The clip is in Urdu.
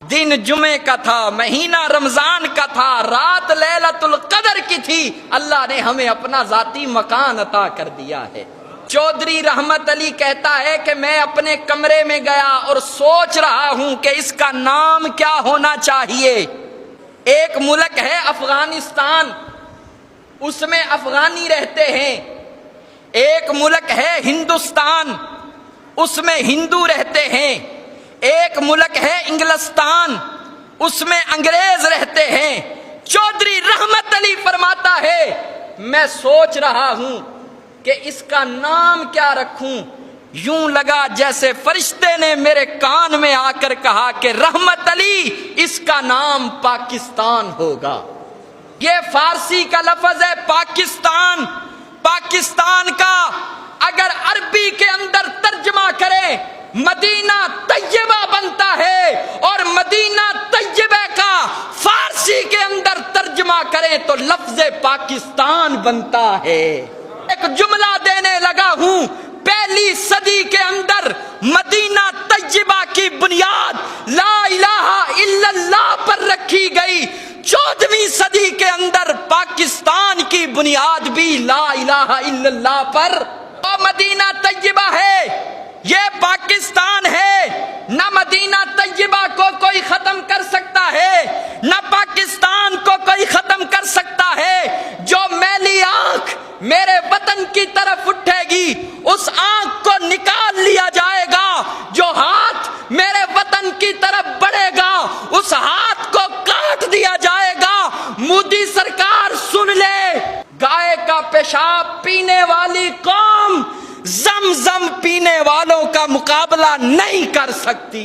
دن جمعے کا تھا، مہینہ رمضان کا تھا، رات لیلۃ القدر کی تھی، اللہ نے ہمیں اپنا ذاتی مکان عطا کر دیا ہے۔ چودھری رحمت علی کہتا ہے کہ میں اپنے کمرے میں گیا اور سوچ رہا ہوں کہ اس کا نام کیا ہونا چاہیے۔ ایک ملک ہے افغانستان، اس میں افغانی رہتے ہیں۔ ایک ملک ہے ہندوستان، اس میں ہندو رہتے ہیں۔ ایک ملک ہے انگلستان، اس میں انگریز رہتے ہیں۔ چودھری رحمت علی فرماتا ہے میں سوچ رہا ہوں کہ اس کا نام کیا رکھوں، یوں لگا جیسے فرشتے نے میرے کان میں آ کر کہا کہ رحمت علی اس کا نام پاکستان ہوگا۔ یہ فارسی کا لفظ ہے پاکستان۔ پاکستان کا اگر عربی کے اندر ترجمہ کریں مدینہ طیبہ بنتا ہے، اور مدینہ طیبہ کا فارسی کے اندر ترجمہ کریں تو لفظ پاکستان بنتا ہے۔ ایک جملہ دینے لگا ہوں، پہلی صدی کے اندر مدینہ طیبہ کی بنیاد لا الہ الا اللہ پر رکھی گئی، 14ویں صدی کے اندر پاکستان کی بنیاد بھی لا الہ الا اللہ پر۔ اور مدینہ طیبہ ہے، یہ پاکستان ہے، نہ مدینہ طیبہ کو کوئی ختم کر سکتا ہے، نہ پاکستان کو کوئی ختم کر سکتا ہے۔ جو میلی آنکھ میرے وطن کی طرف اٹھے گی اس آنکھ کو نکال لیا جائے گا، جو ہاتھ میرے وطن کی طرف بڑھے گا اس ہاتھ کو کاٹ دیا جائے گا۔ مودی سرکار سن لے، گائے کا پیشاب پینے والی قوم زمزم پینے والوں کا مقابلہ نہیں کر سکتی۔